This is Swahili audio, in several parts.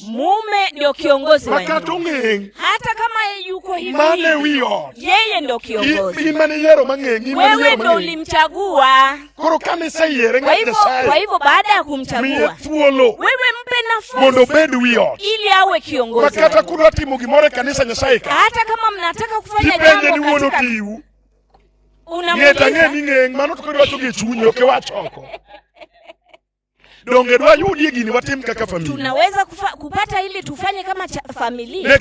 Mume ndio kiongozi wa nyumba. Hata kama yuko hivi, yeye ndio kiongozi. Wewe ndio ulimchagua. Kwa hivyo baada ya kumchagua, wewe mpe nafasi ili awe kiongozi. Hata kama mnataka kufanya jambo katika tunaweza kupata ili tufanye kama familia.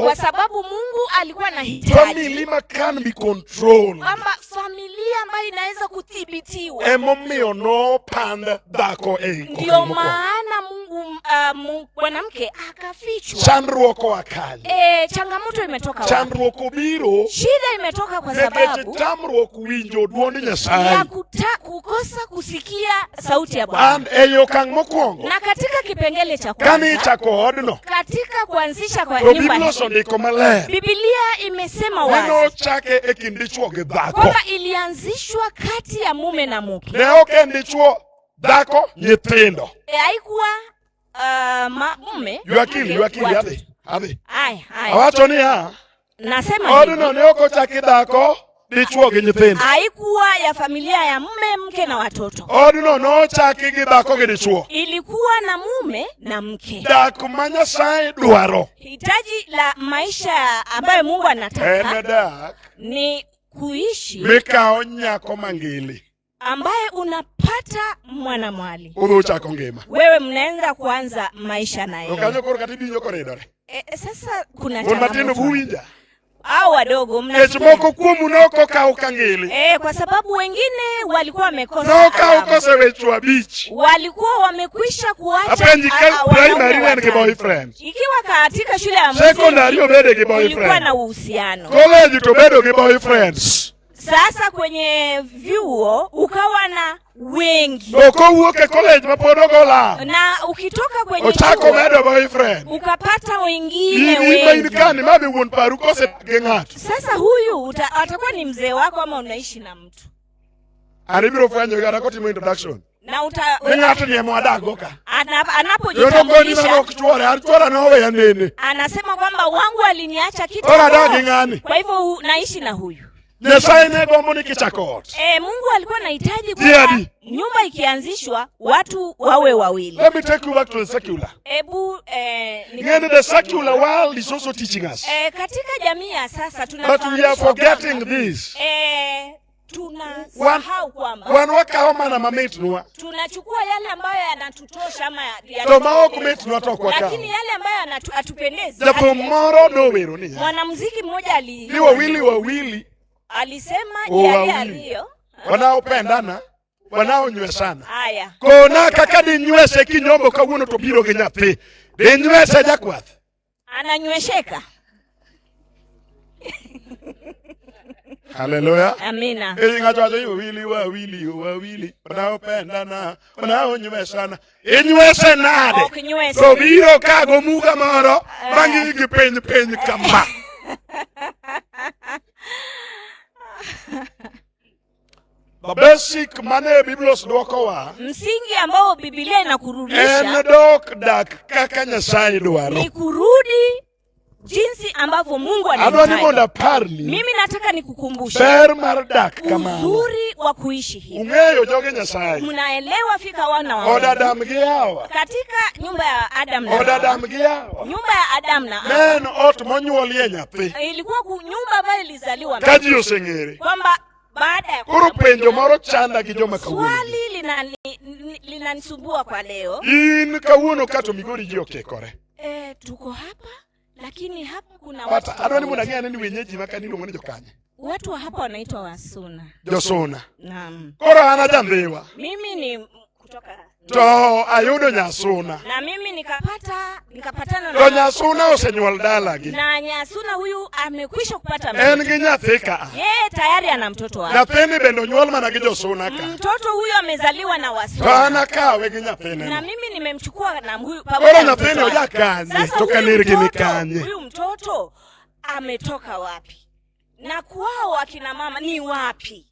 Kwa sababu Mungu alikuwa anahitaji kwamba familia ambayo inaweza kudhibitiwa. Ndio maana Mungu mwanamke akafichwa. Changamoto imetoka wapi? Shida imetoka kwa sababu ya kukosa kusikia sauti ya Bwana. Na katika kipengele cha kwanza, katika kuanzisha kwa nyumba, Biblia imesema wazi kwamba ilianzishwa kati ya mume na mke. Haikuwa mume. Nasema haikuwa ya familia ya mume, mke na watoto. Ilikuwa na mume na mke. Hitaji la maisha ambayo Mungu anataka ni kuishi ambaye unapata mwana mwali. Wewe mnaanza kuanza maisha na yeye. Sasa kuna changamoto. Wadogo kwa sababu wengine walikuwa wamekosa. Walikuwa wamekwisha kuacha ikiwa katika shule ya msingi ulikuwa na uhusiano. Sasa kwenye vyuo ukawa na wengi. Na ukitoka kwenye chuo ukapata wengine wengi. Sasa huyu atakuwa ni mzee wako ama unaishi na mtu. Na anapojitambulisha anasema kwamba wangu aliniacha kitu. Kwa hivyo naishi na huyu. Mungu alikuwa anahitaji kwamba nyumba ikianzishwa watu wawe wawili. Let me take you back to the secular. The secular world is also teaching us. Katika jamii ya sasa but we are forgetting this. Tunasahau kwamba tunachukua yale ambayo yanatutosha ama lakini yale ambayo yanatupendezi. Mwanamuziki mmoja alisema yale aliyo wanaopendana wanaonywesana. Kona kakadi nywese kinyombo kawuno to biro genyathi. De nywese jakwath. Ananywesheka. Hallelujah. Amina. Wawili wanaopendana wanaonywesana. Nywese nade. To biro kago muga moro bangi gipenj kama. The basic mane Biblos dwokowa. Msingi ambao Biblia inakurudisha ni kurudi jinsi ambavyo Mungu anahitaji. Mimi nataka nikukumbushe uzuri wa kuishi hivi. Mnaelewa fika wana wa katika nyumba ya Adam na nyumba ya Adam na ilikuwa nyumba ambayo ilizaliwa kwamba baada ya swali linanisumbua kwa leo. Tuko hapa lakini hapa kuna watu. Watu wa hapa wanaitwa Wasuna. Josuna. Naam. Mimi ni kutoka ayudo Nyasuna. Na mimi nikapatana na Nyasuna usenyuol dalagi. Na Nyasuna huyu amekwisha kupata mtoto. Yeye tayari ana mtoto wake. Nathini bendo nyuol mana gi Josuna ka. Mtoto huyu amezaliwa na Wasuna. Na mimi nimemchukua na huyu pamoja na mtoto. Huyu mtoto ametoka wapi? Na kwao akina mama ni wapi?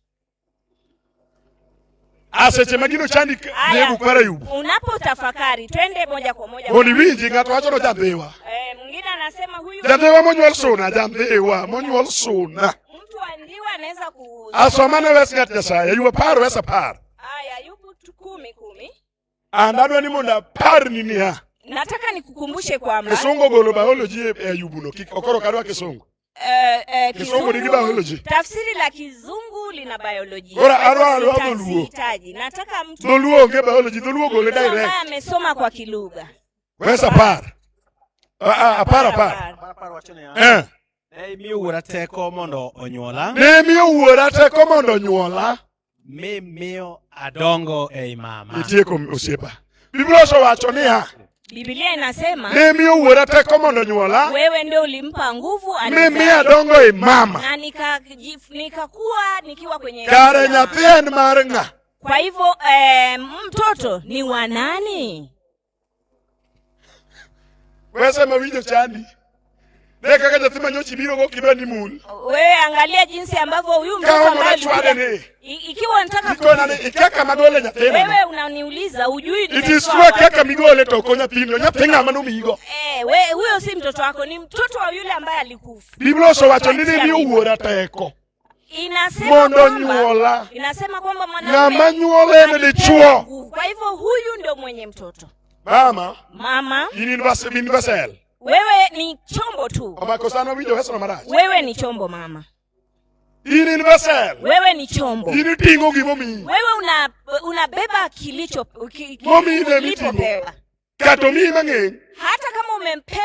Aseche magino chandi nebu kwara yubu. Unapotafakari twende moja kwa moja. Oni winji ngato wacho no jambewa. Mwingine anasema huyu jambewa monyuol suna jambewa monyuol suna. Mtu andiwa anaweza ku asomane wes ngat Nyasaye yuwa par wesa par. Aya yupo 10. Andadwa ni monda par nini ha. Nataka nikukumbushe kwamba Kisungu golo biology yubuno okoro kadwa Kisungu. Kisungu ni biology. Tafsiri la Kizungu lina biology. Ora arwa sihitaji. Nataka mtu Doluo nge biology doluo gole direct. Amesoma kwa kilugha. Wesa par. Par wachone. Miyo wuora teko mondo onyuola. Ne miyo wuora teko mondo onyuola. Miyo adongo ei mama. Itieko osiepa. Biblia wacho ni ha. Biblia inasema ne miyo wuora teko mondo onyuola. Wewe ndio ulimpa nguvu mimi adongo ei mama. Na nikakuwa nikiwa kwenye kare nyathi en mar ng'a. Kwa hivyo mtoto ni wa nani? Wesa mawinjo chandi. Kaka nyathi manyochi biro go kidwa ni mul. Wewe angalia jinsi ambavyo huyu mtoto ambaye ikiwa unataka kuona ikaka magole nyathi. Wewe unaniuliza hujui ni. It is true kaka migole to konya pinyo nyathi ng'ama no migo. Wewe huyo si mtoto wako, ni mtoto wa yule ambaye alikufa. Biblia wacho nini miyo wuora teko. Inasema kwamba mwanaume nyuole ni dichuo. Kwa hivyo huyu ndio mwenye mtoto. Mama universal. Wewe ni chombo tu. Amakosana winjo hesa na maraji. Wewe ni chombo mama. Universal. Wewe ni chombo. Tingo gimomi. Wewe unabeba kilicho kilichopewa. Katomi mange. Hata kama umempewa.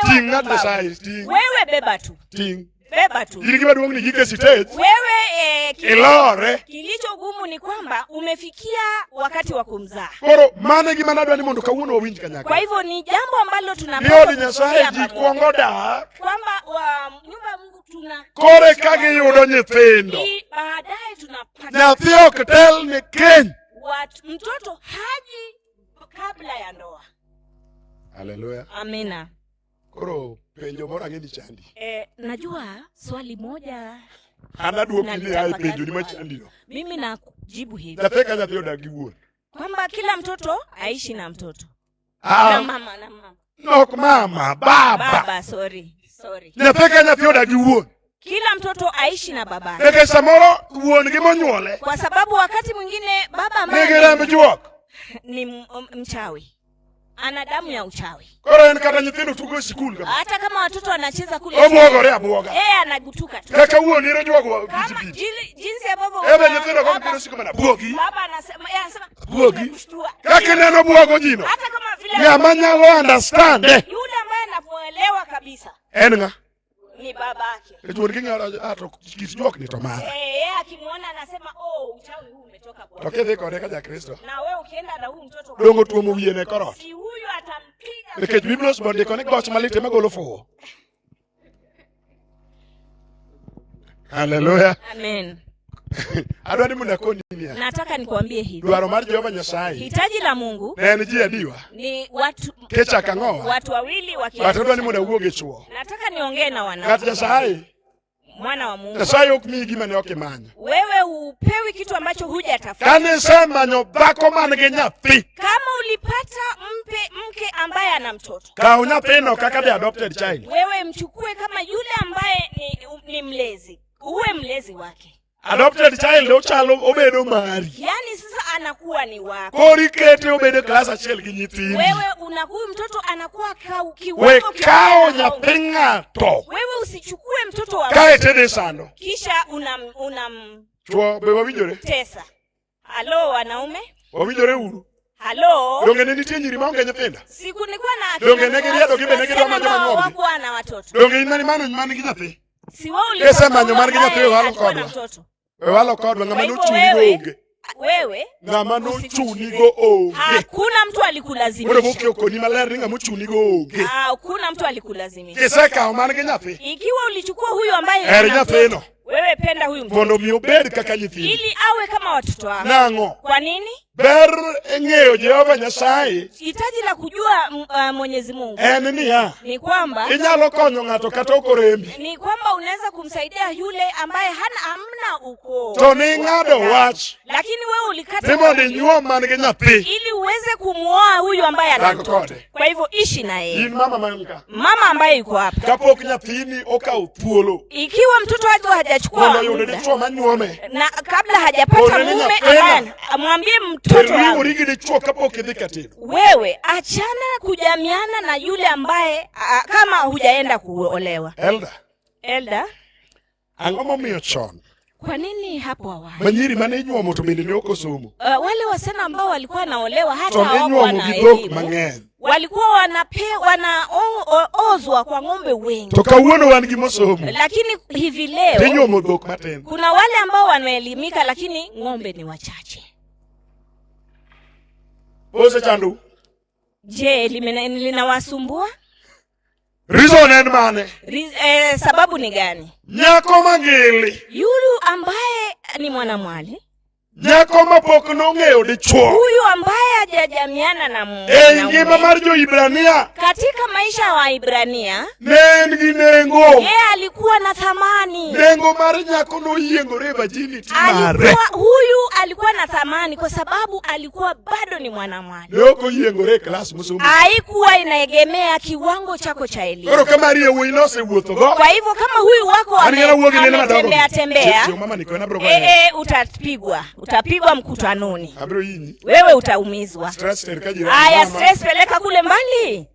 Wewe beba tu. Beba tu. Ilikibaduongi ni jike stage. Wewe kilicho gumu ni kwamba umefikia wakati wa kumzaa. Koro mane gima nadwa ni mondo kawuono wawinj kanyaka. Kwa hivyo ni jambo ambalo tunapaswa kusikia Nyasaye jikuongoda kwamba nyumba Mungu tuna kore kage yudo nyithindo. Baadaye tunapata nyathi ok tel ni keny. Mtoto haji kabla ya ndoa. Haleluya. Amina. Koro penjo mora ngeni chandi. Najua swali moja anadwo kile hai penjo ni machandi. Mimi najibu hivi. Nataka nyathi odagi wuon. Kwamba kila mtoto aishi na mtoto. Na mama. Nok mama, baba. Sorry. Nataka nyathi odagi wuon. Kila mtoto aishi na baba. Neke samoro wuon gi monyuole. Kwa sababu wakati mwingine baba ambaye ni mchawi. Ana damu ya uchawi. Kora en kata nyithindo tugo school kama. Hata kama watoto wanacheza kule. Abuoga. Anagutuka tu. Kaka huo ni rojo jinsi ambavyo nyithindo kwa mpira siku mana buogi. Baba anasema buogi. Kaka neno buogo jino. Hata kama vile nyamanyalo understand. Yule ambaye anamuelewa kabisa. Enga. Ni babake. Etuoni kinga ato kisijok ni tomara. Akimuona anasema uchawi huu umetoka kwa. Tokeze koreka ja Kristo. Na wewe ukienda na huyu mtoto dongo tuomo wiene korot. Si huyu atampiga. Because Biblia bonde connect goch malite magolo fo. Hallelujah. Amen. Adwani muna koni nia. Nataka nikuambie hivi. Dwaro mar Jehova Nyasaye. Hitaji la Mungu ne ji adiwa. Ni watu kecha kango. Watu wawili wakiwa. Watu adwani muna uoge chuo. Nataka niongee na wanawake. Kati Nyasaye. Mwana wa Mungu. Nyasaye okmi gima ne okimanya. Wewe upewi kitu ambacho hujatafuta. Kani sema nyobako manige nyathi. Kama ulipata mke ambaye ana mtoto. Ka unyathino kaka the adopted child. Wewe mchukue kama yule ambaye ni mlezi. Uwe mlezi wake. Adopted child ochalo obedo mari. Yani sasa anakuwa ni wako. Kori kete obedo class achiel gi nyithindi. Wewe unakuwa mtoto anakuwa kiwango kao nyapinga to. Wewe usichukue mtoto wa kae tede sando. Kisha chuo be wawinjore. Tesa. Halo wanaume? Wawinjore uru. Halo? Donge ne nitie nyiri maonge nyithindo. Siku nilikuwa na akina. Donge ne giriado gibe ne gidwa manyo ng'ombe. Wakuwa na watoto. Donge inani mano gi nyathi. Si wao ulikuwa. Pesa manyo man gi nyathi walo kodwa. Walo kodwa ngama no chuni goge. Wewe ngama no chuni go oge. Hakuna mtu alikulazimisha. Wewe boke ukoni maler ngama chuni go oge. Hakuna mtu alikulazimisha. Kiseka man gi nyathi. Ikiwa ulichukua huyu ambaye nyathino. Wewe penda huyu mtoto. Mondo mi obed kaka nyithindi. Ili awe kama watoto wako. Nango. Kwa nini? ber ng'eyo Jehova Nyasaye. Hitaji la kujua Mwenyezi Mungu ni kwamba inyalo konyo ng'ato kata okorembi. Ni kwamba unaweza kumsaidia yule ambaye hamna ukoo. To ni ng'ado wach. Lakini wewe ulikata ili uweze kumuoa huyu ambaye anatoka. Kwa hivyo ishi na yeye. Mama ambaye yuko hapa. Kapok nyathini okao thuolo. Ikiwa mtoto wako hajachukua na kabla hajapata mume ambaye amwambie mtoto wangu, wewe achana kujamiana na yule ambaye kama hujaenda kuolewa. Elda Angomo miyo chon. Kwa nini hapo awali? Manyiri manenyo moto bende ni okosomo. Wale wasichana ambao walikuwa naolewa hata hawakuwa na elimu. Walikuwa wanaozwa kwa ng'ombe wengi. Toka uono wangi mosomo. Lakini hivi leo kuna wale ambao wanaelimika lakini ng'ombe ni wachache. Ose chandu. Je, linawasumbua? Reason and mane. Sababu ni gani? Nyako mangili. Yulu ambaye ni mwanamwali. Nyako mapok nong'eyo dichuo. Huyu ambaye hajajamiana na Mungu. Ngima mar Jo-Ibrania. Katika maisha wa Ibrania. Nengi nengo. Yeye alikuwa na thamani. Nengo mar nyako no yiengore virginity mare. Huyu alikuwa na thamani kwa sababu alikuwa bado ni mwanamwali. Yoko yiengore class musomo. Haikuwa inaegemea kiwango chako cha elimu. Oro kama riye wuinose wuotho go. Kwa hivyo kama huyu wako anatembea utapigwa mkutanoni. Wewe utaumizwa. Aya, stress peleka kule mbali.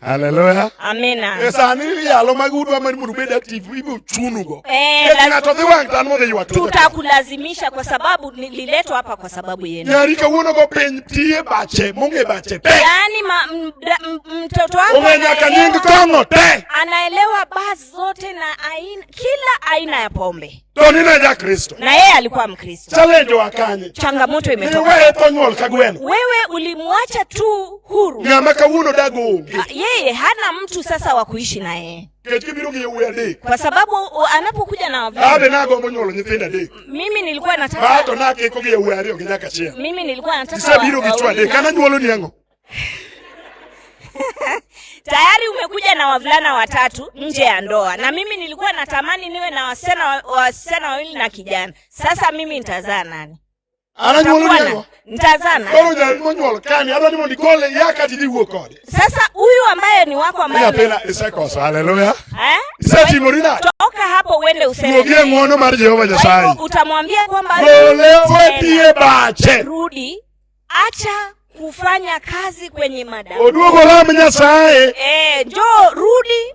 Hallelujah. Amina. Esa ni yalo magudwa mari murubedi active ibu chunugo. Tutakulazimisha kwa sababu nililetwa hapa kwa sababu yenu. Nyarika uono go pen tie bache, munge bache pe. Yaani mtoto wako anaelewa basi zote na kila aina ya pombe. Tonina ja Kristo. Na yeye alikuwa Mkristo. Challenge wakanye. Changamoto imetoka. Wewe ulimwacha tu huru. Nyamaka uno dago. Yeye hana mtu sasa wa kuishi na yeye. Kwa sababu anapokuja na mimi nilikuwa nataka mimi nilikuwa nataka tayari umekuja na wavulana watatu nje ya ndoa na mimi nilikuwa natamani niwe na wasichana wawili na kijana. Sasa mimi nitazaa nani? Nitazana. Sasa huyu ambaye ni wako ambaye haleluya. Toka hapo uende useme. Utamwambia kwamba rudi, acha kufanya kazi kwenye madam. Oduogo lam Nyasaye. Njoo rudi.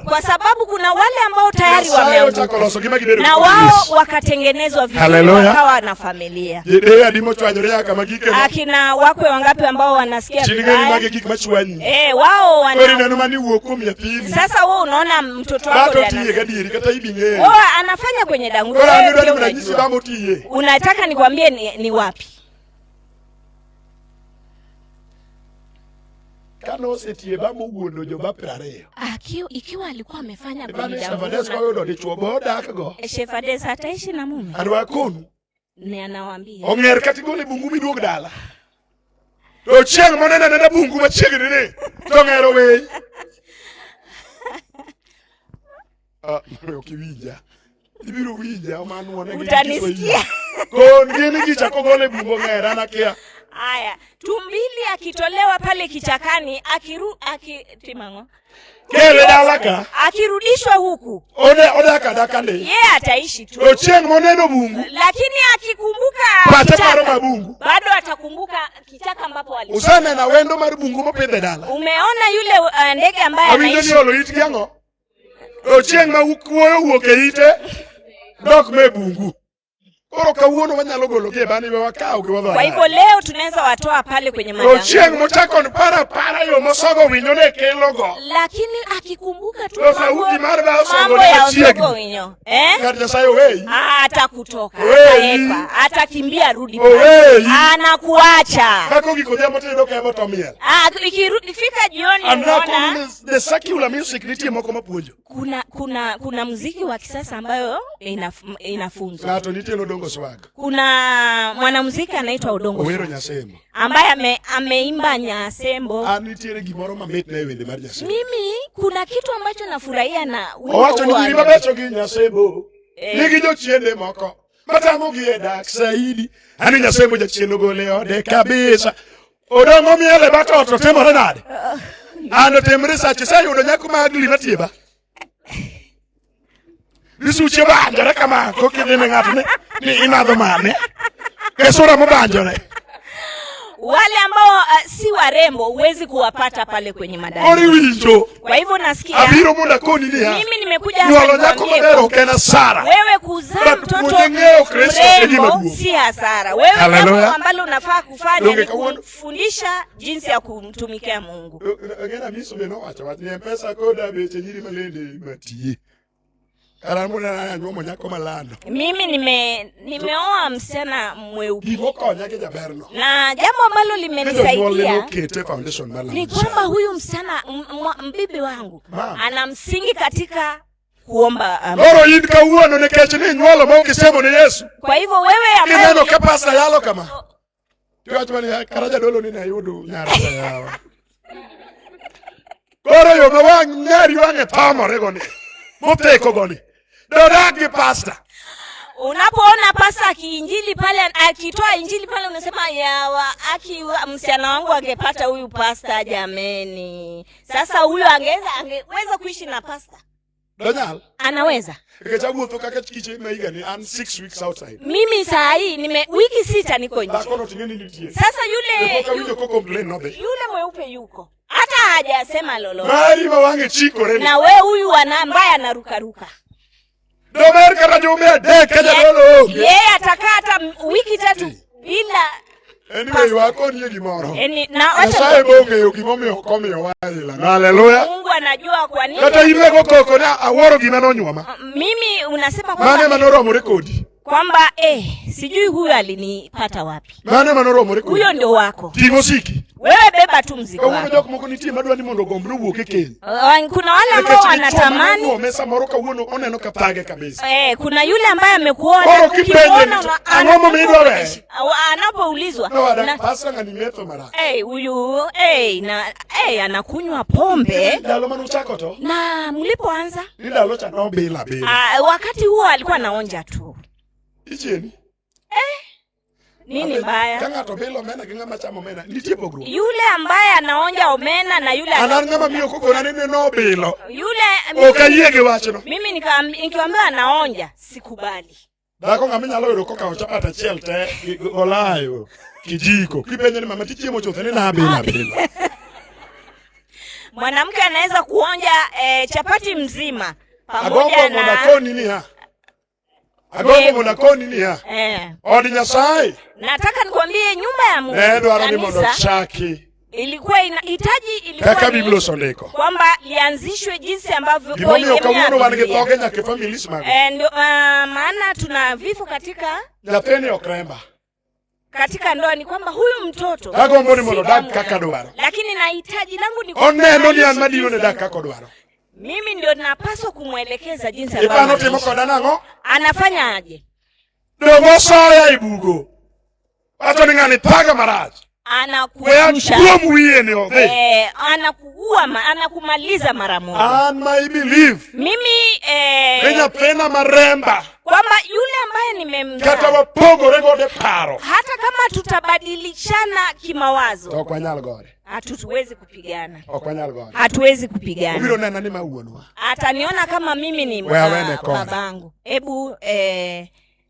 Kwa sababu kuna wale ambao tayari wameanguka. Na wao wakatengenezwa vizuri wakawa na familia. Akina wakwe wangapi ambao wanasikia vibaya? Wao sasa wewe unaona mtoto wako anafanya kwenye dangu. Unataka nikwambie ni wapi? Ikiwa alikuwa amefanya Shefadesa ataishi na mume. Ni anawaambia. Onger katigole bungu miduog dala. To chieng monena nenda bungu machiegni ni. To ngero we. Ukiwija. Ibiro wija manu wana. Utanisikia. Ngeni kichako gole bungu ngera na kia. Aya, tumbili akitolewa pale kichakani akitimango. Kele dalaka. Akirudishwa huku. Odaka dakande. Yeye ataishi tu. Ochieng moneno bungu. Lakini akikumbuka kichaka bado atakumbuka kichaka ambapo alikuwa. Usana na wendo mar bungu mopedhe dala. Umeona yule ndege ambaye anaishi. Awinjo ni olo itgi ango. Ochieng ma ukuoyo wuok e ite dok me bungu. Koro kawuono wanyalo golo ke bani we wakao ke wadho. Kwa hivyo leo tunaweza watoa pale kwenye madango. Ochieng mochako ni para yo mosogo winyo ne kelogo. Lakini akikumbuka tu mambo ya osogo winyo. Ngati sayo wei. Atakutoka. Ataepa. Atakimbia rudi pale. Anakuacha. Kako gikodia mote ndo kaya moto miel. Ikifika jioni unaona. The secular music nitie moko mapuonjo. Kuna muziki wa kisasa ambayo inafunzwa. Ngato nitie Odongo Swag. Kuna mwanamuziki anaitwa Odongo Swag. Owero Nyasembo. Ambaye ameimba Nyasembo. Nitiere gimoro mamit na wende mar Nyasembo. Mimi kuna kitu ambacho nafurahia na wimbo. Owacho ni gima becho gi Nyasembo. Nigi jochiende moko. Matamo gi edak saidi. Ani Nyasembo jochiendo gole ode kabisa. Odongo miele bato to temore nade. Ano temre sache sayudo nyako magli matieba. Nisuche banjore kama kokidine ng'ato ni inadho mane. Kesura mbanjore. Wale ambao si warembo huwezi kuwapata pale kwenye madani. Ori winjo. Kwa hivyo nasikia. Abiro munda koni ni ha. Mimi nimekuja hapa kwa Sara. Wewe kuzaa mtoto mrembo si hasara. Wewe jambo ambalo unafaa kufanya ni kufundisha jinsi ya kumtumikia Mungu. Ngena miso beno wacha wati mpesa koda beche nyiri malende matie. Aramuna nyomo nyako malando. Mimi nimeoa msichana mweupe. Hivoko nyake jaberno. Na jambo ambalo limenisaidia ni kwamba huyu msichana mbibi wangu ana msingi katika kuomba Loro yinka uono ne keche ni nywolo mo kisemo ni Yesu. Kwa hivyo wewe ambaye kineno ke pasta yalo kama. Tiyo atmani karaja dolo ni na yudu nyara yawa. Koro yo mwa nyari wange pamore goni. Mopeko goni. Dodagi pasta. Unapoona pasta akiinjili pale akitoa injili pale unasema yawa msichana wangu angepata huyu pasta jameni. Sasa huyo angeweza kuishi na pasta. Danyal. Anaweza. Kechabu to kaka chikiche maiga ni 6 weeks outside. Mimi saa hii wiki 6 niko nje. Sasa yule mweupe yuko. Hata hajasema lolote. Mari mawange chiko reni. Na wewe huyu ambaye anaruka. Domer karajume deka jadolo. Yeye atakaa hata wiki 3 bila anyway wako ni gimoro. Na acha bonge yogimomi okome yowala. Haleluya. Mungu anajua kwa nini. Hata ile kokoko na aworo gimano nyoma. Mimi unasema kwamba Mane manoro murekodi. Kwamba sijui huyu alinipata wapi. Mane manoro murekodi. Huyo ndio wako. Timosiki. Wewe beba tu mzigo wako. Kwa mko nitie madwa ni mondo gombru wuok ekeny. Kuna wale ambao wanatamani umesa moroka uono oneno kapage kabisa. Kuna yule ambaye amekuona ukiona angomo midwa we. Anapoulizwa na pasa ngani meto mara. Huyu anakunywa pombe. Ndalo manu chako to. Na mlipoanza? Ndalo cha no bila. Wakati huo alikuwa anaonja tu. Icheni. Nini baya? Kanga to bilo mena kinga machamo mena. Nitie pogro. Yule ambaye anaonja omena na yule anangama mio koko na nene no bilo. Yule okayege wacho. Mimi nikiwaambia anaonja sikubali. Dako ngamenya lo koka ochapata chelte olayo kijiko. Kipenye ni mama tichiemo chothe ni na bila. Mwanamke anaweza kuonja chapati mzima pamoja na monakoni ni ha. Agongo monakoni ni ha. Odi Nyasaye. Nataka nikwambie nyumba ya Mungu. Ndio arani mondo chaki. Ilikuwa kaka Biblia sondeko. Kwamba lianzishwe jinsi ambavyo kwa hiyo kauno wangetokea na kifamilia sima. Ndio maana tuna vifo katika Nyatheni okremba. Katika ndoa ni kwamba huyu mtoto agombo ni mondo dak kaka dwaro. Lakini nahitaji langu ni oneno ni anmadino ne dak kaka dwaro. Mimi ndio ninapaswa kumuelekeza jinsi ambavyo anafanya aje. Dogo soya ibugo. Hata ningani taga maraji. Anakuangusha. Anakumaliza mara moja. And I believe. Mimi Kenya pena maremba. Kwamba yule ambaye nimemzaa. Kata wapogo rego de paro. Hata kama tutabadilishana kimawazo. Okwanyal gore. Hatuwezi kupigana. Okwanyal gore. Hatuwezi kupigana. Ubiro nena ni mauonwa. Ataniona kama mimi ni babangu. Hebu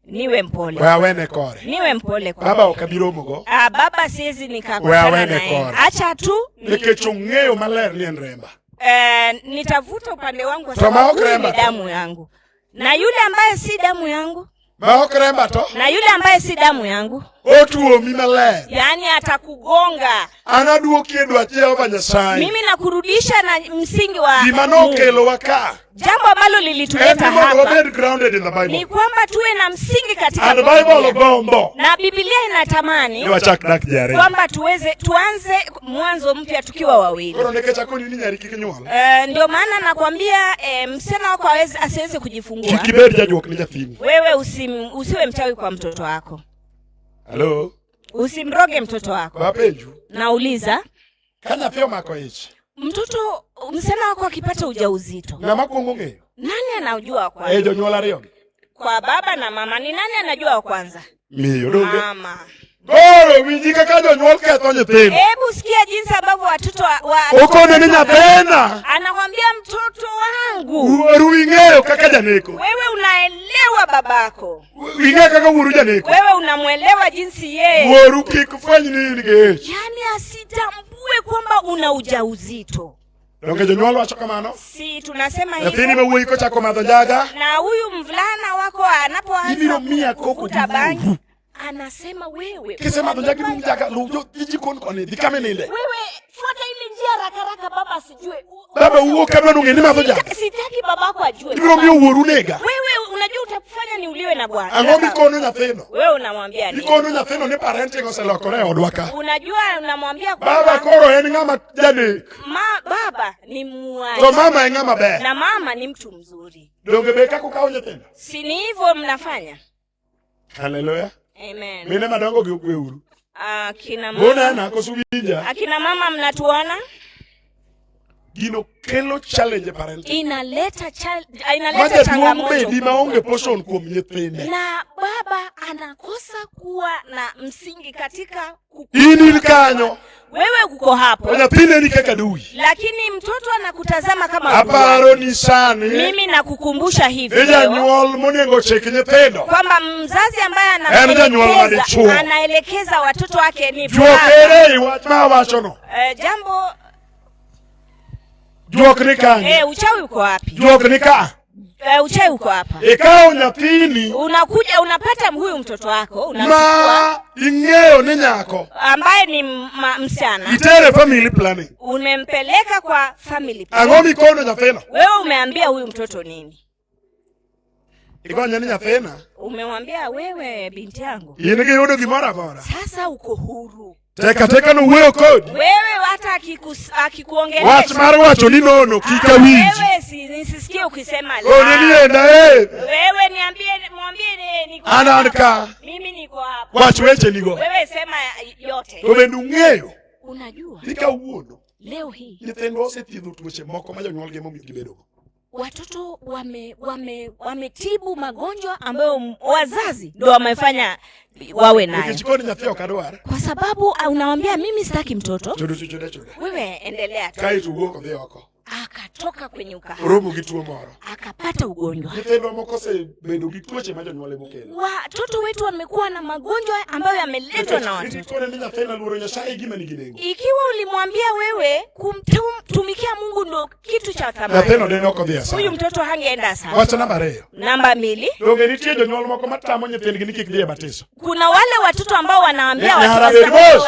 niwe mpole. Wewe kore. Niwe mpole kwa. Baba okabiro mugo. Baba siwezi nikakutana naye. Acha tu nikechongeo maler ni enremba. Nitavuta upande wangu kwa sababu ni damu yangu. Na yule ambaye si damu yangu Maokremba to. Na yule ambaye si damu yangu. Otuo mimele. Yani atakugonga. Anaduokie dwa Jehova Nyasaye. Mimi nakurudisha na msingi wa Gimanokelo waka. Jambo ambalo lilituleta hapa ni kwamba tuwe na msingi katika Biblia. Na Biblia inatamani kwamba tuanze mwanzo mpya tukiwa wawili. Ndio maana nakwambia msichana wako asiweze kujifungua. Wewe usiwe mchawi kwa mtoto wako. Hello. Usimroge mtoto wako. Nauliza. Kana pia mako hichi. Mtoto msichana wako akipata ujauzito. Na makungunge. Nani anajua kwanza? Jonyola rio. Kwa baba na mama ni nani anajua wa kwanza? Mama. Goro winjika kajo nyol ketho nyithindo. Hebu sikia jinsi ambavyo watoto uko nini nyapena? Anakwambia mtoto wangu. Ruingeo kaka janeko. Wewe unaelewa babako. Winge kaka uru janeko. Wewe unamuelewa jinsi yeye. Woru kikufanya nini gechi? Yani asitambue kwamba una ujauzito. Donge jonyol wacho kamano? Si tunasema hivi. Yathini mewu iko chako madho jaga. Na huyu mvulana wako anapoanza mia koko bangi. Anasema wewe. Kisema donjagi mjaga lujo jijikoni kone dikame nile. Wewe fuata ile njia raka baba asijue. Baba uo kabla nungeni madho jaga. Sitaki babako ajue. Ibiro mio woru nega. Wewe unajua utakufanya ni uliwe na Bwana. Angomi kono nyathino. Wewe unamwambia nini? Kono nyathino ni parenting oselokore odwaka. Unajua unamwambia baba koro en ngama jane. Baba ni muaji. So mama en ngama be. Na mama ni mtu mzuri. Donge beka kukao nyathino. Si ni hivyo mnafanya? Hallelujah. Amen. Mine madongo giukwe uru. Akina mama. Mbona na kusubija? Akina mama mnatuona? Gino kelo challenge parenting. Inaleta changamoto. Mbe maonge portion kuom nyithinde. Na baba anakosa kuwa na msingi katika ini kanyo. Wewe uko hapo. Nyathinde ni kaka dui. Lakini mtoto anakutazama kama aparo ni sani. Mimi nakukumbusha hivi. Eja nyuol monengo cheki nyithindo. Kwamba mzazi ambaye anaelekeza watoto wake ni Juokere wachma wachono. Jambo Juok ni kanyo. Uchawi uko wapi? Juok ni ka. Uchawi uko hapa. Ikao nyathini. Unakuja unapata huyu mtoto wako unamchukua. Ingeo ni nyako. Ambaye ni msichana. Itere family planning. Umempeleka kwa family planning. Angomi kono nyathina. Wewe umeambia huyu mtoto nini? Igonya ni nyathina. Umemwambia wewe binti yangu. Yinige yodo gimora bora. Sasa uko huru. Teka no wewe code. Wewe hata akikuongelesha. Wacha mara wacho ni nono kikawiji. Wewe nisisikie ukisema la. Nienda Wewe mwambie niko. Anaandika. Mimi niko hapa. Wacha weche nigo. Wewe sema yote. Obendungeo. Unajua. Nikauono. Leo hii. Nyithindo osethiedho tuoche moko ma jonyuol gi momiyo gibedo. Watoto wametibu magonjwa ambayo wazazi ndio wamefanya wawe nayo. Kwa sababu unamwambia mimi sitaki mtoto. Wewe endelea tu. Kai tugo ko wako. Akatoka kwenye ukahaba. Oromo gituo moro. Akapata ugonjwa. Nyithindo moko bedo gi tuoche ma jonyuol emokelo. Watoto wetu wamekuwa na magonjwa ambayo yameletwa na watu. Ikiwa ulimwambia wewe kumtumikia Mungu ndo kitu cha thamani. Huyu mtoto hangeenda sawa. Wacha namba 2. Namba 2. Donge nitie jonyuol moko matamo nyithindgi ni kik dhie batizo. Kuna wale watoto ambao wanaambia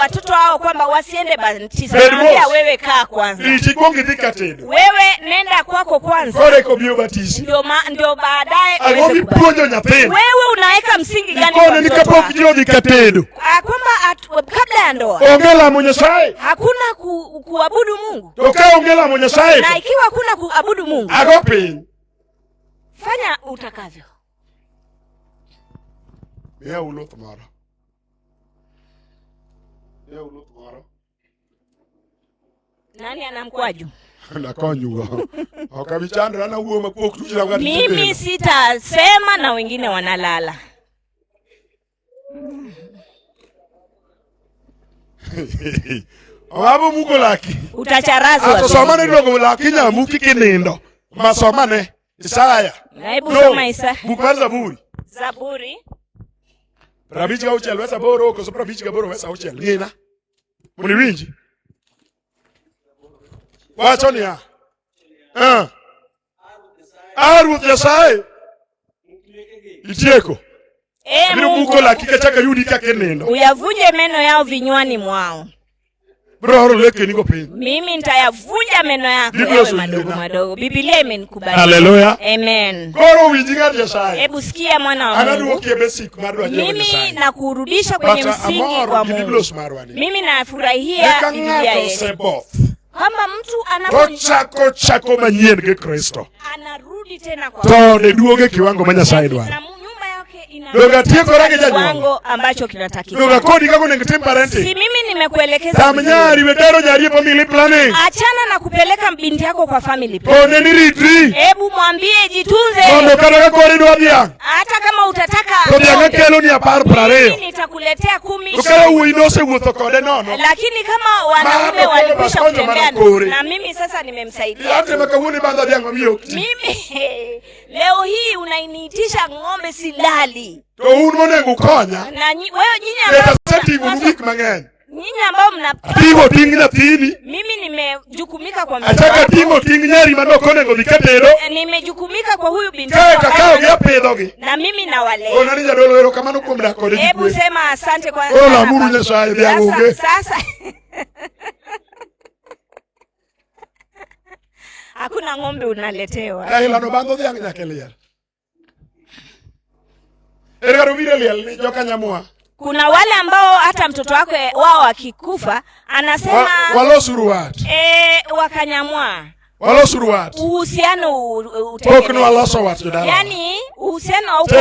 watoto hao kwamba wasiende batizo. Wanaambia wewe kaa kwanza. Ichikongi dhika tendo. Wewe nenda kwako kwanza. Kore ko bio batizo. Ndio baadaye uweze kupuonjo nyapendo. Wewe unaweka msingi gani kwa mtoto? Niko nikapok jio dhikatendo. Kwamba kabla ya ndoa. Ongela Mwenyesai. Hakuna kuabudu Mungu. Toka ongela Mwenyesai. Na ikiwa hakuna kuabudu Mungu. Agopi. Fanya utakavyo. Ya ulo tomorrow. Nani anamkwaju? Nakonyuga. Okabichandra na huo mapok tujira ngati. Mimi sitasema na wengine wanalala. Wabo muko laki. Utacharazwa. Atasomane ndogo laki nyamuki kinindo. Masomane Isaya. Hebu soma Isaya. Buku Zaburi. Zaburi. Prabichi ga uchel wesa boro ko so prabichi ga boro wesa uchel. Ngina. Muni winji. Wacho ni ya. Aruth Nyasaye. Itieko. Mungu la kikachaka yudi kake nendo. Uyavunje meno yao vinywani mwao. Bro leke niko pe. Mimi nitayavunja meno yako yawe madogo madogo. Biblia imenikubali. Hallelujah. Amen. Goro wijinga Nyasaye. Hebu sikia mwana wa Mungu. Mimi nakurudisha kwenye msingi wa Mungu. Mimi nafurahia Biblia yetu. Kama mtu anapochako chako manyien ke Kristo. Anarudi tena kwa to ne duoge kiwango ma Nyasaye dwaro. Nyumba yake ina kiwango ambacho kinatakikana. Doga kodi kako nengitim parenti. Si mimi nimekuelekeza. Tamnyari wedero nyari family planning. Achana na kupeleka binti yako kwa family planning. One ni retri. Hebu mwambie jitunze. Kondo kana kodi dwabia. Hata kama utataka. Kodi ngakelo ni apar prare. Mimi nitakuletea 10. Ukara uinose wuotho kode nono. Lakini kama wanaume walikwisha kutembea na mimi sasa nimemsaidia. Hata makahuni banda vyangu mio. Mimi leo hii unainiitisha ng'ombe silali. To unone ngukonya. Na wewe nyinyi ambao Tingo tingina tini. Mimi nimejukumika kwa mimi. Ataka tingo nyari manoko ngo vikatero. Nimejukumika kwa huyu binti. Kakao ya pedogi. Na mimi na wale. Ona nija dolo kama nuko mdako. Hebu sema asante kwa. Ola muru Nyasaye byangu. Sasa. Hakuna ng'ombe unaletewa. Ila no bando vyangu nyakelia. Ergaro virelial ni joka nyamua. Kuna wale ambao hata mtoto wako wao akikufa anasema walosuruat. Wakanyamua. Walosuruat. Uhusiano utengenezwa. Waloso watu dala. Yaani uhusiano hauko.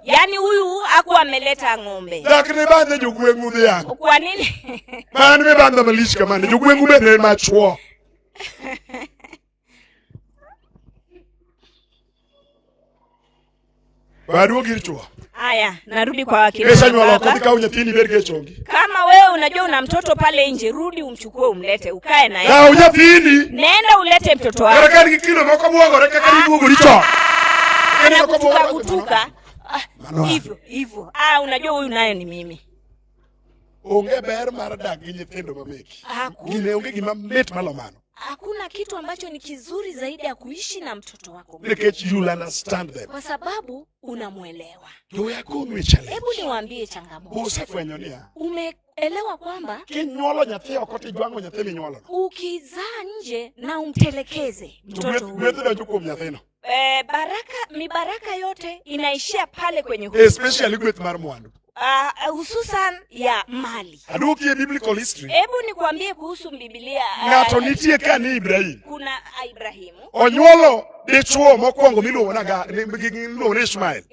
Yaani huyu hakuwa ameleta ng'ombe. Lakini bande jugwengu yangu. Kwa nini? Maana nimebanda malishi kama ni jugwengu bende machuo. Bado girchwa. Haya, narudi kwa wakili. Pesa nywa katika unyatini berge chongi. Kama wewe unajua una mtoto pale nje, rudi umchukue umlete, ukae na yeye. Na unyatini. Nenda ulete mtoto wako. Reka ni kilo moko muogo reka karibu gulicho. Kutuka. Hivyo. Unajua huyu naye ni mimi. Onge ber mar dak gi nyithindo mameki. Ngine onge gima met malomano. Hakuna kitu ambacho ni kizuri zaidi ya kuishi na mtoto wako. Because you understand them. Kwa sababu unamuelewa. Hebu niwaambie changamoto. Usafwenyonia. Umeelewa kwamba kinyolo nyathi okoti jwango nyathi minyolo. Ukizaa nje na umtelekeze mtoto huyo. Mibaraka yote inaishia pale kwenye huyo. Especially with marmwandu. Hususan ya mali. Aduki biblical history. Hebu nikwambie kuhusu Biblia. Ngato nitie kani Ibrahim. Kuna Ibrahimu. Onyolo dichuo mokwongo miluongo na Ishmael.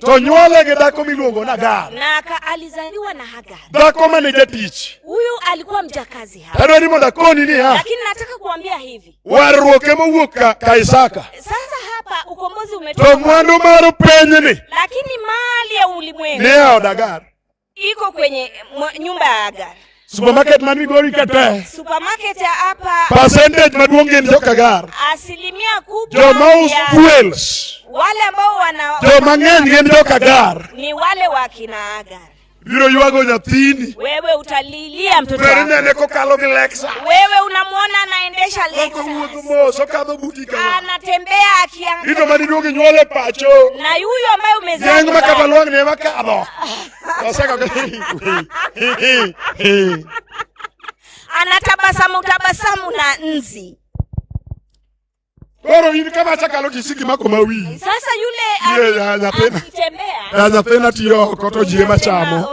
To nyuole ge dhako miluongo na Hagar. Na alizaliwa na Hagar. Dhako mane jatich. Huyu alikuwa mjakazi hapa. Adwani mondo akoni ni ha. Lakini nataka kuambia hivi. Warruoke mowuok ka Isaka. Sasa hapa ukombozi umetoka. To mwandu mar penyni. Lakini mali ya ulimwengu. Ne od Hagar. Iko kwenye nyumba ya Hagar. Supermarket man migori kata. Supermarket ya hapa. Percentage maduonge ni joka Hagar. Asilimia kubwa. Jomous fuels. Wale ambao wana Jomang'eny gin joka Hagar. Ni wale wa kina Hagar. Biro yuago nyathini. Wewe utalilia mtoto wako. Nene kokalo gi Lexa. Wewe unamuona anaendesha Lexa. Sokadho butika. Anatembea akiangalia. Ito maniduoge nyuole pacho. Na yuyo ambaye umezaa. Yengu makabalwang ne makabo. Osaka anatabasamu na nzi. Koro hivi kama chakalo kisiki mako mawi. Sasa yule akitembea. Anapenda tiyo koto jiema chamo.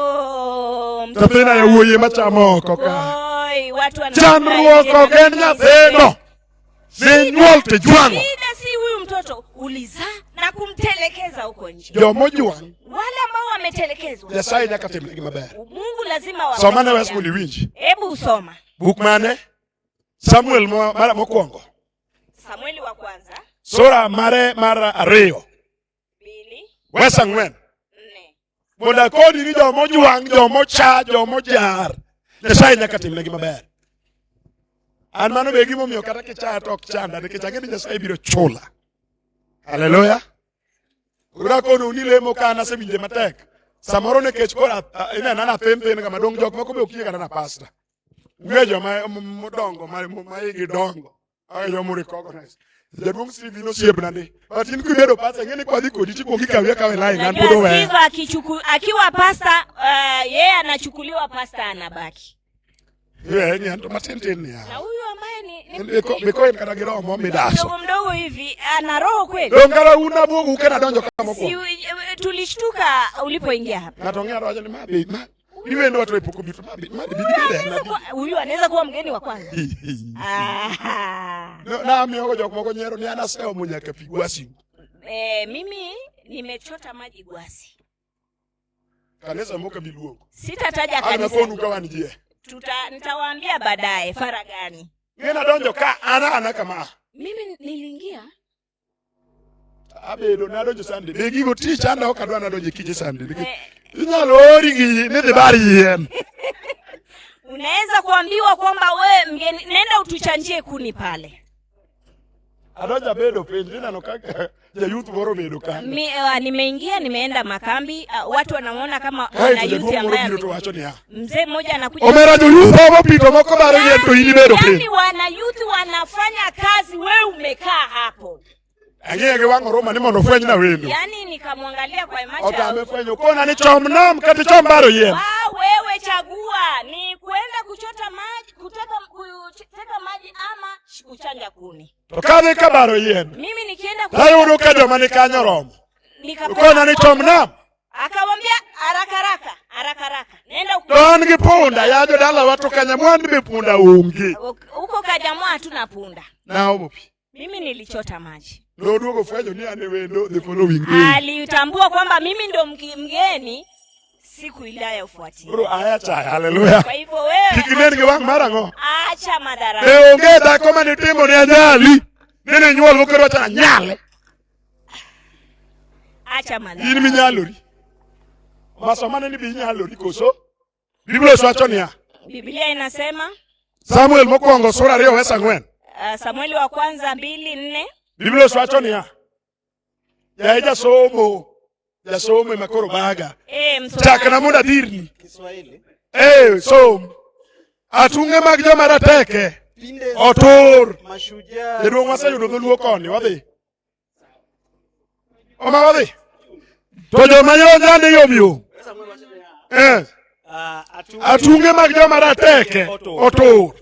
Tapena ya uoye machamo koka. Oi, watu Chanruo koken nyatheno. Zinyuol te juango. Shida si huyu mtoto ulizaa na kumtelekeza huko nje. Jomo juang. Wale ambao wametelekezwa. Nyasaye nyaka temne gima ber. Mungu lazima wa. Somane wasmuli winji. Hebu usoma. Buk mane? Samuel mara mokwongo. Samueli wa kwanza. Sura mare mara ariyo. 2. Wesa ngwen. 4. Moda kodi ni jomo juang, jomo cha, jomo jar. Nyasaye nyaka timne gima ber. An mano be gimo miyo kata kicha tok chanda nikech ang'e ni Nyasaye biro chula. Haleluya. Ura kono unilemo kana sewinje matek. Samoro nekech kora inena na pempen kama dong jok moko be okiye kana na pasta. Ng'e joma modongo ma igi dongo. Ayo muri recognize. Jadung Steve no siebna ni. Batin kubedo pasta ngene kwa dhi kodi tiko kikawe kawe lai ngan Najua podo we. Steve akiwa pasta, yeye anachukuliwa pasta anabaki. Ni anto matenten ni. Na huyu ambaye ni Beko en kana giro mo midaso. mdogo hivi ana roho kweli. Dongala una bogu kana donjo kama ko. Tulishtuka ulipoingia hapa. Natongea roja ni mabe. Niwe ndo watu epuko bitu mabe. Huyu anaweza kuwa mgeni wa kwanza. Na miogo joko nyero ni anasema munyaka pigwasi. Mimi nimechota maji Gwasi. Kanisa mboka biluongo. Sitataja kanisa. Amefonu kawa nijie. Nitawaambia baadaye faragani. Ngena donjo ka ana kama. Mimi niliingia. Abedo na donjo sande. Begi go ti chanda okadwa na donjo kije sande. Inyalo ori gi ne de bari yen. Unaweza kuambiwa kwamba we mgeni nenda utuchanjie kuni pale. Adoja bedo pendina no kaka ya youth boro bedo kana. Nimeingia nimeenda makambi, watu wanaona kama wana youth ambaye mzee mmoja anakuja. Omera jo youth babo pito moko baro yento hili bedo pe. Yaani wana youth wanafanya kazi, wewe umekaa hapo. Angeke wango Roma ni mono fwenyi na wendo. Yaani nikamwangalia kwa macho. Ota amefwenyo kona ni chomnam kati chombaro yen. Wewe chagua ni kwenda kuchota maji, kuteka maji ama kuchanja kuni. Tokabe kabaro yen. Mimi nikienda Hayo uruka jo mani kanyo Roma. Kona ni chomnam. Akamwambia haraka. Nenda Don gipunda yajo dala watu kanyamwani bipunda ungi. Huko Kajamwa hatuna punda. Na obopi. Mimi nilichota maji. Ndodugo fwenyo ni ane wendo the following day. Alitambua kwamba mimi ndo mgeni siku inayofuatia. Bro ayacha haleluya. Kwa hivyo wewe kikineni gewang marango. Acha madharau. Ongeda koma ni timo ni anyali. Nene nyuol bokero acha nyale. Acha madharau. Ini minyalori. Masomane ni binyalori koso. Biblia swachonia. Biblia inasema Samuel mokwongo sura 2 verse 4. Samueli wa kwanza 2:4. Biblia swachonia. Ya somo makoro baga. Chaka na muda dirni. Kiswahili. So atunge mag joma rateke. Otor. Mashujaa. Jedwo masa yudo dholuo koni wadhi. Oma wadhi. To joma nyonjane yomyo. Atunge mag joma rateke. Otor.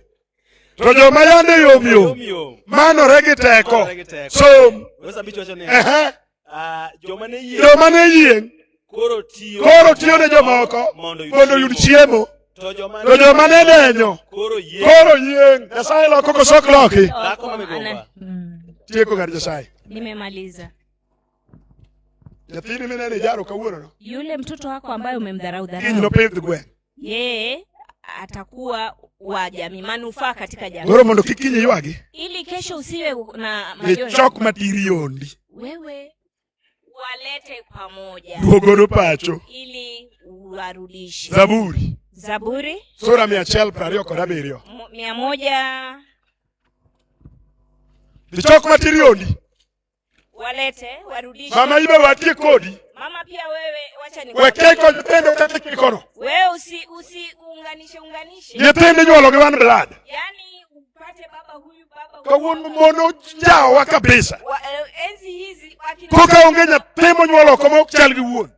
To joma yande yomyo. Mano regi teko. So joma ne yien. Koro tiyo ne jomoko mondo yud chiemo. To joma ne denyo koro yien. Nyasaye loko kosok loki. Tieko gar Nyasaye. Nimemaliza. Nyathini minene jaro kawuono. Yule mtoto wako ambaye umemdharau no pave gweng. Atakuwa wa jamii, manufaa katika jamii. Goro mondo kikinye ywagi. Ili kesho usiwe na majonzi. Chok matiriondi. Wewe walete pamoja. Duogoro pacho. Ili warudishe. Zaburi. Sura 127. 100. Chok matiriondi. Walete, warudishe. Mama ibe watie kodi. Mama pia wewe wacha ni. Wekeko nyitende utatiki kono. Wewe unganishe. Nyitende nyuolo gi one blood. Yaani upate baba huyu. Kawuono mono jawa kabisa. Enzi hizi koka onge nyathimo nyuolo komo chal gi wuon.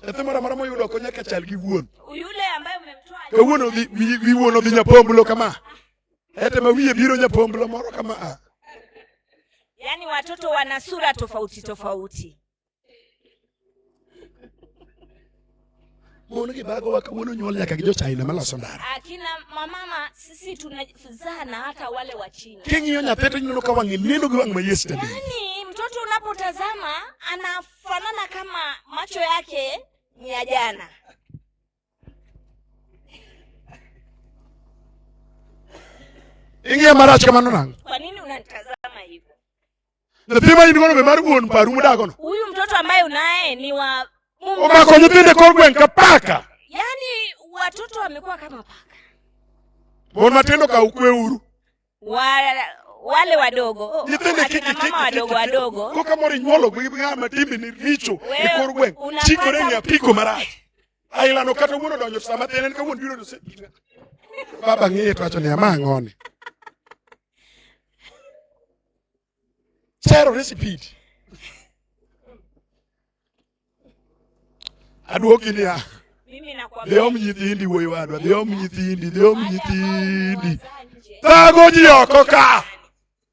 Nyathimo mara moyudo ko nyaka chal gi wuon. Yule ambaye umemtoa. Kawuono wi wuono dhi nyapombulo kama. Ete ma wiye biro nyapombulo moro kama. Yaani watoto wana sura tofauti. Mono ki bago wakawono nyuol nyaka gi jo China maloso ndara. Akina mama sisi tunazaa na hata wale wa China. Kingiyo nyathete nyono ka wangi neno gi wang ma yesterday. Yaani mtoto unapotazama anafanana kama macho yake ni ya jana. Ingia marach kama nonang. Kwa nini unanitazama hivyo? Nathima indikono be maru wuon paru mudagono. Huyu mtoto ambaye unaye ni wa Mungu. Omako nyithinde kor gweng ka paka. Yaani watoto wamekuwa kama paka. Mon matindo ka ukwe uru. Wale wadogo. Nyithinde mama wadogo. Koka mori nyuolo gi ngama timbe ni richo e kor gweng. Chikore ni apiko marach. Aila no kata wuono donjo sama tenen ka wuon biro se. Baba ng'e to acho ni ama ng'one. Chero recipe. Aduoki ni ya. Mimi nakwambia. Leo mnyithindi wewe wadwa. Leo mnyithindi. Tago jioko ka.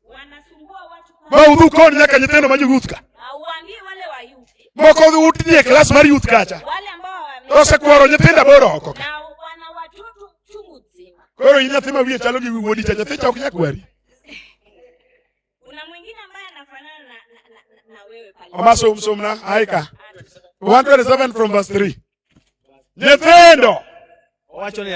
Wanasumbua watu kwa. Maudhu koni nyaka nyitendo majugutka. Uambie wale wa youth. Moko utie class mari youth kacha. Wale ambao Ose kwaro nyithinda boro oko. na wana watoto chungu nzima. Koro inyathima wiye chalo gi wuodi cha nyathicha ok nyakwari. Kuna mwingine ambaye anafanana na wewe pale. Omasomna aika. 127 from verse 3. Nyithindo. Owacho ni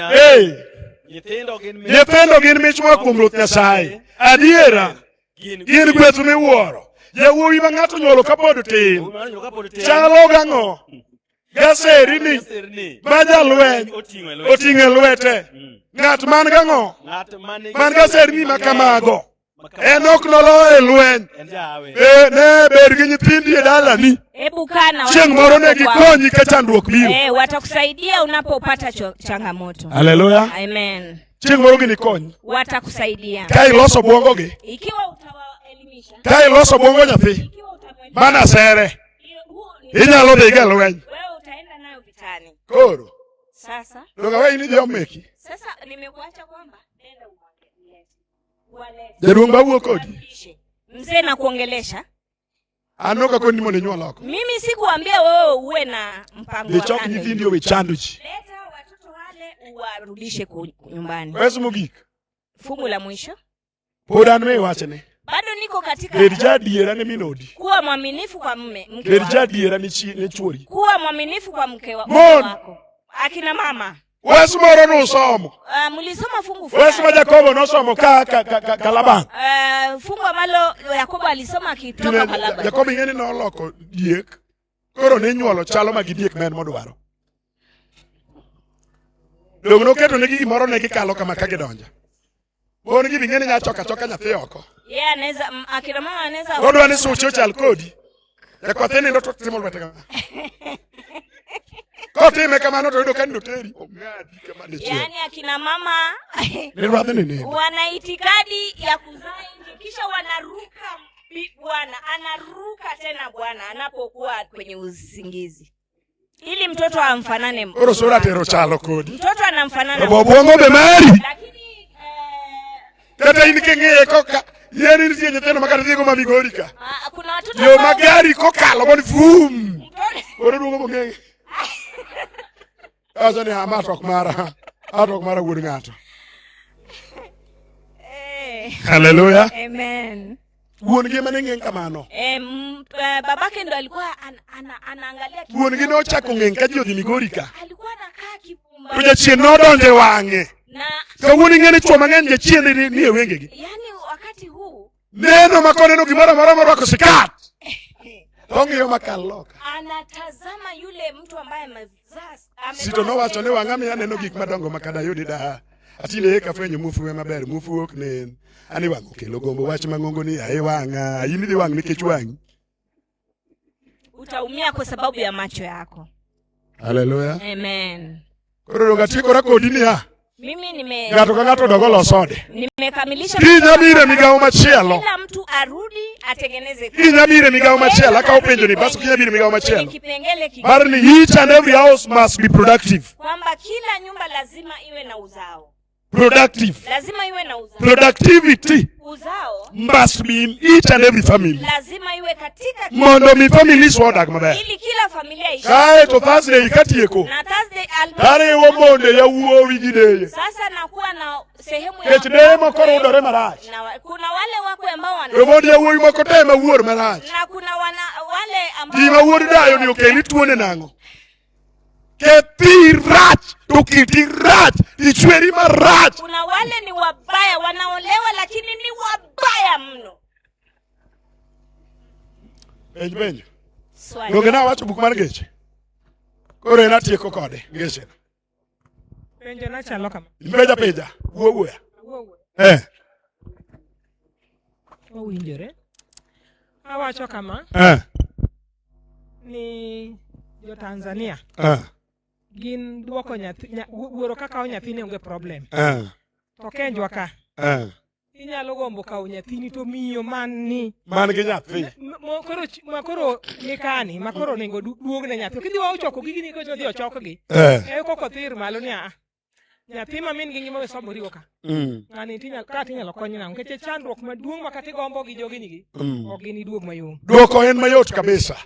nyithindo gin mich moa kuom Ruoth Nyasaye. Adiera gin gweth miwuoro. Yawuowi ma ng'ato nyuolo kapod tin. Chalo gang'o. Gaseri ni ma jalweny oting'e lwete. Ng'at man gang'o. Man gaseri ni makamago. En ok noloo e lweny. Ne ber gi nyithindi e dalani. Hebu kana chieng' moro ne gikonyi ka chandruok biro. Watakusaidia unapopata changamoto. Haleluya. Amen. Chieng' moro ginikonyi. Watakusaidia. Ka iloso bwongogi. Ikiwa utawaelimisha. Ka iloso bwongo nyathi. Mana sere. Inyalo dhi ga lweny. Wewe utaenda nayo vitani. Koro. Sasa. Doga wewe ni jomeki. Sasa nimekuacha kwamba nenda uangalie. Jaduong' babuo kodi. Mzee na kuongelesha. Anoka koni mone nyuola oko. Mimi sikuambia wewe uwe na mpango wa Chok nyithindi owe chanduchi. Leta watoto wale uwarudishe nyumbani. Wewe mogik. Fungu la mwisho. Pod an me wachne. Bado niko katika. Bed jadiera ne minodi. Kuwa mwaminifu kwa mke wako. Bed jadiera ne chuori. Kuwa mwaminifu kwa mke wako. Akina mama. Wewe moro no somo. Mlisoma fungu fulani. Wewe Jakobo no somo ka Laban. Fungu ambalo Yakobo alisoma akitoka kwa Laban. Jakobo ngene no loko diek. Koro ne nyuolo chalo ma gidiek men modwaro. Dogno keto ne gimoro ne gikalo kama ka gidonja. Bon gi ngene nya choka nyathi oko. Yeah, anaweza akina mama anaweza. Odwa ni sucho chal kodi. Yakotheni ndo timo lwete kama. Kotime kamano to yudo kando teri ongadi kama ne chwe. Yaani akina mama ni radhi nini? Wana itikadi ya kuzaa nje kisha wanaruka bwana anaruka tena bwana anapokuwa kwenye usingizi. Ili mtoto amfanane. Oro sura tero chalo kodi. Mtoto anamfanana. Bobongo be mari. Lakini kata inikengeye koka yeni nitie nyiteno makati go mamigorika. Kuna watoto yo magari kokalo boni vum. Oro dungo bongenge. Azani amatok mara wuod ng'ato. Hallelujah. Amen. Wuon gi mane ng'eng kamano. Babake ndo alikuwa anaangalia kitu. Wuon gi no chako ng'eng ka jodhi Migorika. Alikuwa anakaa kipumba. To jachien no donje wang'e. Na kawuoni ng'eni chwo mang'eny jachien ni e wengegi. Yaani wakati huu neno makoneno gimoro marwako sikat. Ong'iyo makaloka. Anatazama yule mtu ambaye amezaa. Sito no wacho ni wang'ami aneno gik madongo makada yudi da. Atile kafwenyo mufuwe maber mufu ok nen. Ani wang' okelo gombo wach mang'ongo ni ae wang'a. In idhi wang' nikech wang'i. Utaumia kwa sababu ya macho yako. Hallelujah. Amen. Koro donga tikora kodi ni ha. Mimi Gato ka gato dogo losode. Nimekamilisha. Kinyabire migao machielo. Kila mtu arudi atengeneze. Kinyabire migao machielo aka upenjo ni basi kinyabire migao machielo. Kipengele kingine. Barni each and every house must be productive. Kwamba kila nyumba lazima iwe na uzao. Productive. Lazima iwe na uzao. Productivity. Uzao must be in each and every family. Lazima iwe katika mondo mi families wodak maber. Ili kila familia ishi. Kae to Thursday ikatieko. Na Thursday Kare wo monde ya wuowi gideye. Sasa nakuwa na sehemu ya Ketde moko udore marach. Na kuna wale wako ambao wana. Monde ya wuowi moko tema wuor marach. Na kuna wale ambao Dima wuor dayo ni okeli tuone nango. Keti rach, tukiti rach, ichweri marach. Kuna wale ni wabaya wanaolewa lakini ni wabaya mno. Benjo. Rogena wacho buk mar geche. Koro ena tieko kode geche. Benjo na chalo kama. Peja. Wuoya. Owinjore. Awacho kama. Ni jo Tanzania. Gin duoko nyathi wuoro kaka nyathine onge problem. To kenjwa ka. inyalo gombo kawo nyathini to miyo man gi nyathi makoro nikani makoro nego duog ne nyathi kidhi ochoko gigi ko dhi ochokgi koko thir malo ni nyathi ma min gi ngima we somo riwo ka ngani tinyalo konyi nango nikech chandruok maduong' ma kata igombo gi jogi nigi ok gin duog mayom. Duoko en mayot kabisa.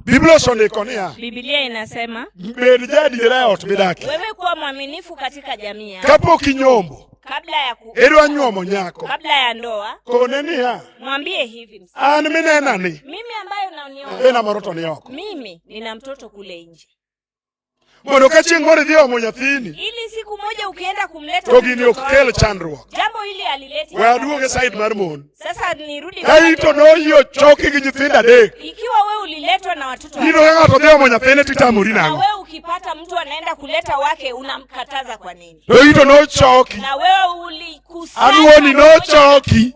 Biblia inasema bed jadiera ot midaki. Wewe kuwa mwaminifu katika jamii yako. Kapok inyombo kabla ya edwa nyuomo nyako kabla ya ndoa kone niya mwambie hivi an minenani mimi ambayo naoniona ena moroto ni oko mimi nina mtoto kule nje mondo ka chieng' moro idhi omo nyathini ili siku moja ukienda kumleta to gini ok kel chandruok. Jambo hili alileti we aduoge side mar mon. Sasa nirudi kai to noyio choki gi nyithindo adek. Ikiwa wewe uliletwa na watoto nino ng'ato dhi omo nyathine titamori nango. Na wewe ukipata mtu anaenda kuleta wake unamkataza kwa nini? To ito no choki na wewe ulikusanya anuoni no choki